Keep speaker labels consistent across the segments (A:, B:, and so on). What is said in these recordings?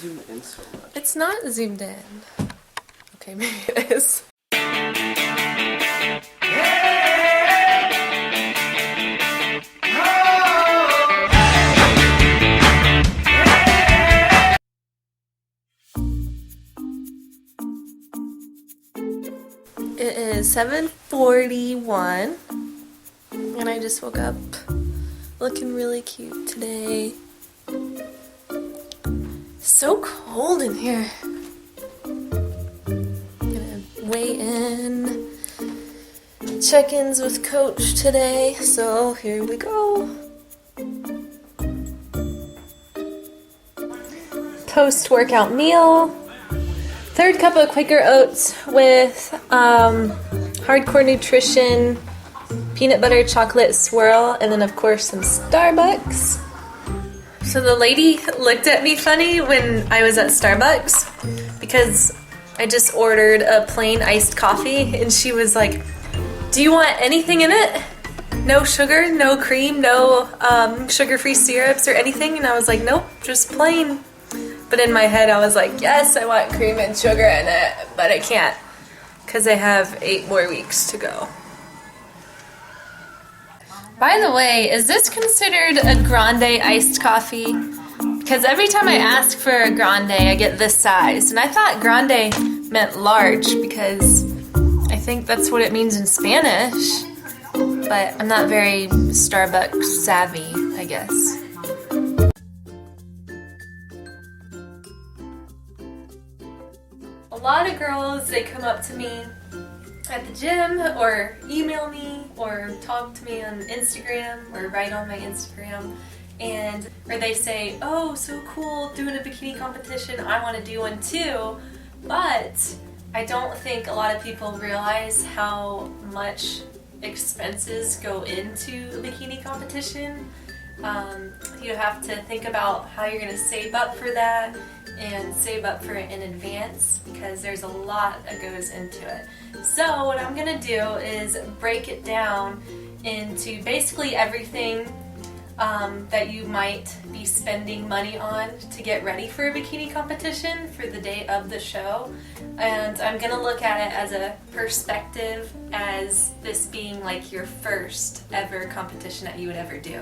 A: zoomed in so much?
B: It's not zoomed in. Okay, maybe it is. It is 7:41 and I just woke up looking really cute today. So cold in here. Gonna weigh in, check-ins with Coach today, so here we go. Post-workout meal. Third cup of Quaker Oats with Hardcore Nutrition, peanut butter chocolate swirl, and then of course some Starbucks. So the lady looked at me funny when I was at Starbucks because I just ordered a plain iced coffee and she was like, "Do you want anything in it? No sugar, no cream, no sugar-free syrups or anything?" And I was like, "Nope, just plain." But in my head I was like, yes, I want cream and sugar in it, but I can't because I have 8 more weeks to go. By the way, is this considered a grande iced coffee? Because every time I ask for a grande, I get this size. And I thought grande meant large because I think that's what it means in Spanish. But I'm not very Starbucks savvy, I guess. A lot of girls, they come up to me at the gym or email me or talk to me on Instagram or write on my Instagram, and or they say, "Oh, so cool, doing a bikini competition, I want to do one too." But I don't think a lot of people realize how much expenses go into a bikini competition. You have to think about how you're going to save up for that and save up for it in advance because there's a lot that goes into it. So what I'm going to do is break it down into basically everything that you might be spending money on to get ready for a bikini competition for the day of the show. And I'm going to look at it as a perspective as this being like your first ever competition that you would ever do.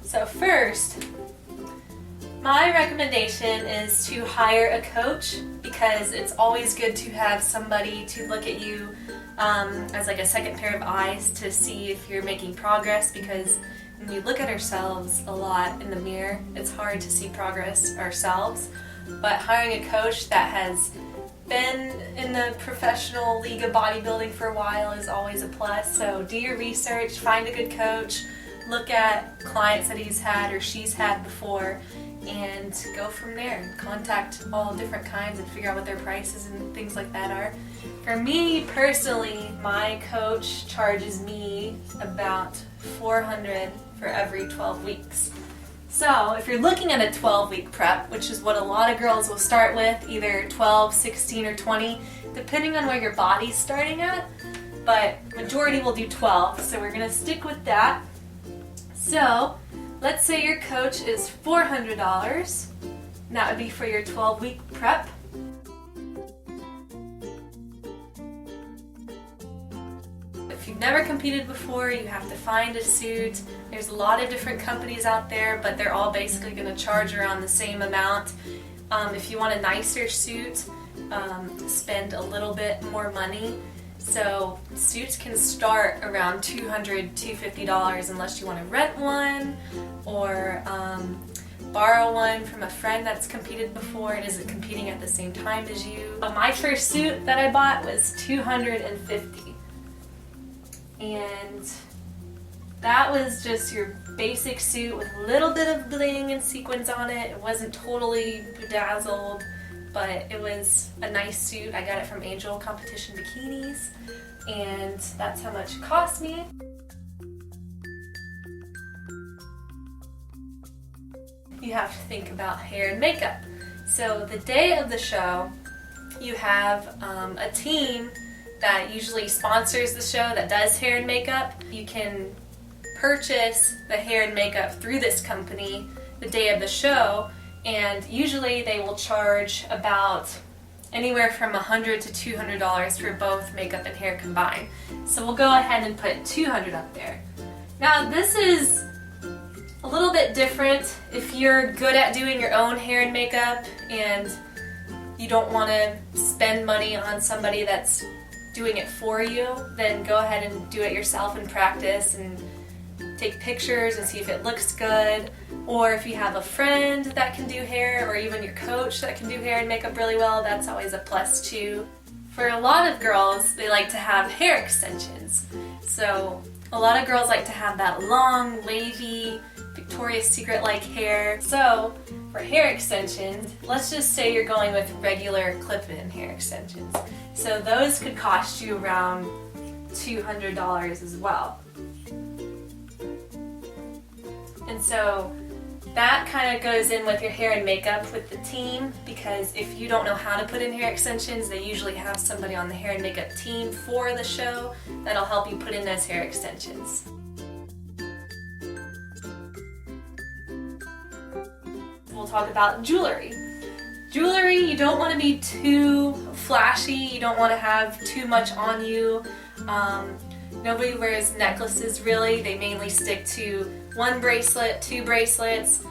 B: So first, my recommendation is to hire a coach because it's always good to have somebody to look at you as like a second pair of eyes to see if you're making progress, because when we look at ourselves a lot in the mirror, it's hard to see progress ourselves. But hiring a coach that has been in the professional league of bodybuilding for a while is always a plus. So do your research, find a good coach, look at clients that he's had or she's had before, and go from there. Contact all different kinds and figure out what their prices and things like that are. For me personally, my coach charges me about $400 for every 12 weeks. So if you're looking at a 12-week prep, which is what a lot of girls will start with, either 12, 16, or 20, depending on where your body's starting at, but majority will do 12, so we're going to stick with that. So let's say your coach is $400, and that would be for your 12-week prep. If you've never competed before, you have to find a suit. There's a lot of different companies out there, but they're all basically going to charge around the same amount. If you want a nicer suit, spend a little bit more money. So suits can start around $200, $250 unless you want to rent one or borrow one from a friend that's competed before and isn't competing at the same time as you. My first suit that I bought was $250. And that was just your basic suit with a little bit of bling and sequins on it. It wasn't totally bedazzled, but it was a nice suit. I got it from Angel Competition Bikinis, and that's how much it cost me. You have to think about hair and makeup. So the day of the show, you have a team that usually sponsors the show that does hair and makeup. You can purchase the hair and makeup through this company the day of the show, and usually they will charge about anywhere from $100 to $200 for both makeup and hair combined. So we'll go ahead and put $200 up there. Now this is a little bit different if you're good at doing your own hair and makeup and you don't want to spend money on somebody that's doing it for you, then go ahead and do it yourself and practice and take pictures and see if it looks good. Or if you have a friend that can do hair, or even your coach that can do hair and makeup really well, that's always a plus too. For a lot of girls, they like to have hair extensions. So a lot of girls like to have that long, wavy, Victoria's Secret-like hair. So for hair extensions, let's just say you're going with regular clip-in hair extensions. So those could cost you around $200 as well. And so that kind of goes in with your hair and makeup with the team, because if you don't know how to put in hair extensions, they usually have somebody on the hair and makeup team for the show that'll help you put in those hair extensions. We'll talk about jewelry. Jewelry, you don't want to be too flashy, you don't want to have too much on you. Nobody wears necklaces really, they mainly stick to one bracelet, two bracelets,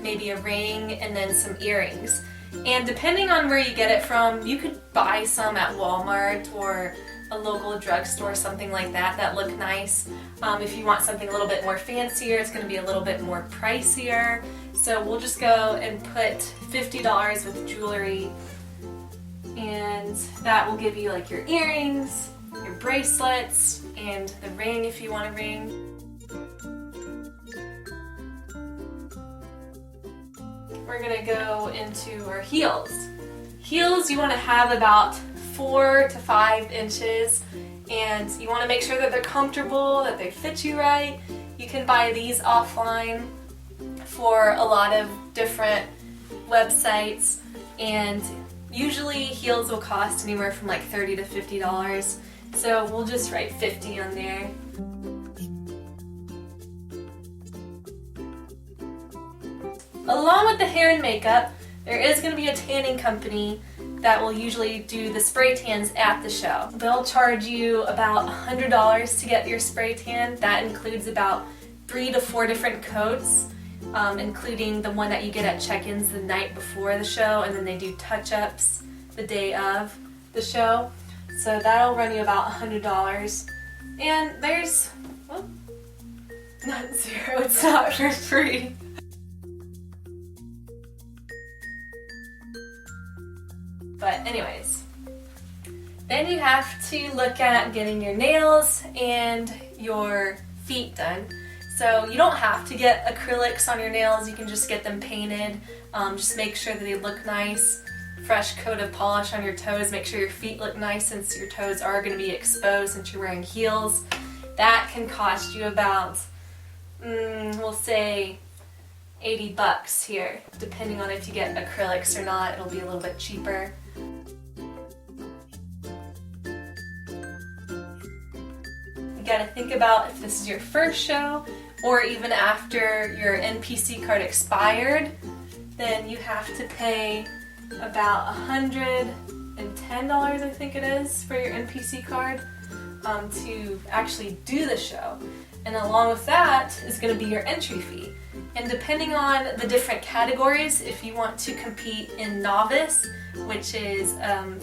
B: maybe a ring, and then some earrings. And depending on where you get it from, you could buy some at Walmart or a local drugstore, something like that, that look nice. If you want something a little bit more fancier, it's going to be a little bit more pricier. So we'll just go and put $50 with jewelry, and that will give you like your earrings, your bracelets, and the ring if you want a ring. We're going to go into our heels. Heels you want to have about 4 to 5 inches, and you want to make sure that they're comfortable, that they fit you right. You can buy these offline for a lot of different websites, and usually heels will cost anywhere from like $30 to $50. So we'll just write 50 on there. Along with the hair and makeup, there is going to be a tanning company that will usually do the spray tans at the show. They'll charge you about $100 to get your spray tan. That includes about 3 to 4 different coats, including the one that you get at check-ins the night before the show, and then they do touch-ups the day of the show. So that'll run you about $100. And there's, well, not zero, it's not for free. But anyways, then you have to look at getting your nails and your feet done. So you don't have to get acrylics on your nails, you can just get them painted. Just make sure that they look nice. Fresh coat of polish on your toes, make sure your feet look nice since your toes are going to be exposed since you're wearing heels. That can cost you about, we'll say $80 here. Depending on if you get acrylics or not, it'll be a little bit cheaper. You gotta think about if this is your first show, or even after your NPC card expired, then you have to pay about $110, I think it is, for your NPC card to actually do the show. And along with that is going to be your entry fee. And depending on the different categories, if you want to compete in novice, which is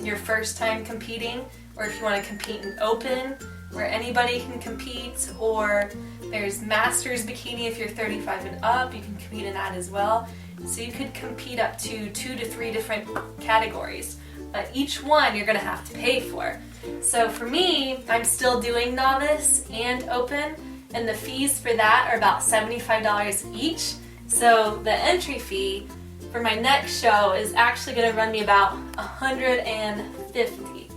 B: your first time competing, or if you want to compete in open, where anybody can compete, or there's Masters Bikini if you're 35 and up, you can compete in that as well. So you could compete up to 2 to 3 different categories, but each one you're going to have to pay for. So for me, I'm still doing novice and open, and the fees for that are about $75 each. So the entry fee for my next show is actually going to run me about $150.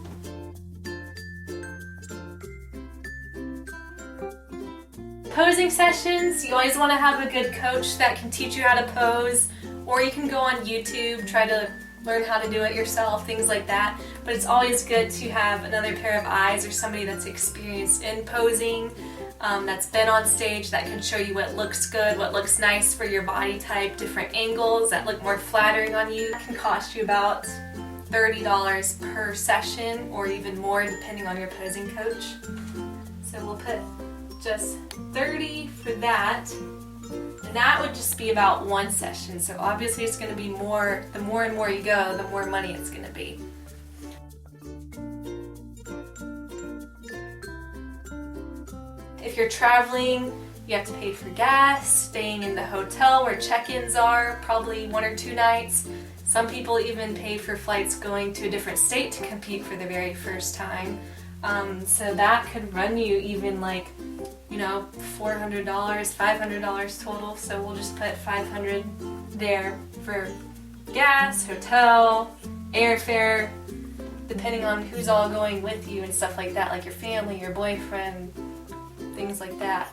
B: Posing sessions, you always want to have a good coach that can teach you how to pose, or you can go on YouTube, try to learn how to do it yourself, things like that. But it's always good to have another pair of eyes or somebody that's experienced in posing. that's been on stage that can show you what looks good, what looks nice for your body type, different angles that look more flattering on you. It can cost you about $30 per session or even more depending on your posing coach. So we'll put just $30 for that. And that would just be about one session. So obviously it's going to be more, the more and more you go, the more money it's going to be. If you're traveling, you have to pay for gas, staying in the hotel where check-ins are, probably 1 or 2 nights. Some people even pay for flights going to a different state to compete for the very first time. So that could run you even like, you know, $400, $500 total. So we'll just put $500 there for gas, hotel, airfare, depending on who's all going with you and stuff like that, like your family, your boyfriend, things like that.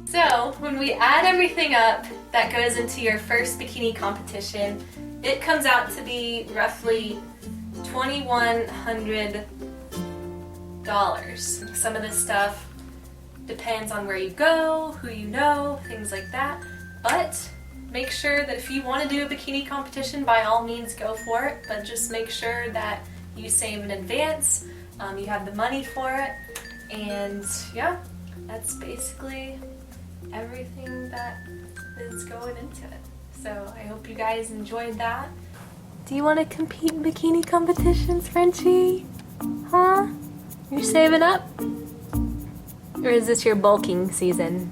B: So when we add everything up that goes into your first bikini competition, it comes out to be roughly $2,100. Some of this stuff depends on where you go, who you know, things like that. But make sure that if you want to do a bikini competition, by all means go for it. But just make sure that you save in advance, you have the money for it, and yeah, that's basically everything that is going into it. So I hope you guys enjoyed that. Do you want to compete in bikini competitions, Frenchie? Huh? You're saving up? Or is this your bulking season?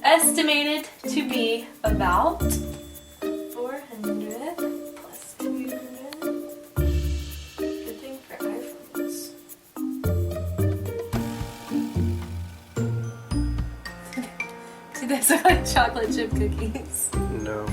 B: Estimated to be about 400 plus 200. Good thing for iPhones. Do those look like chocolate chip cookies?
A: No.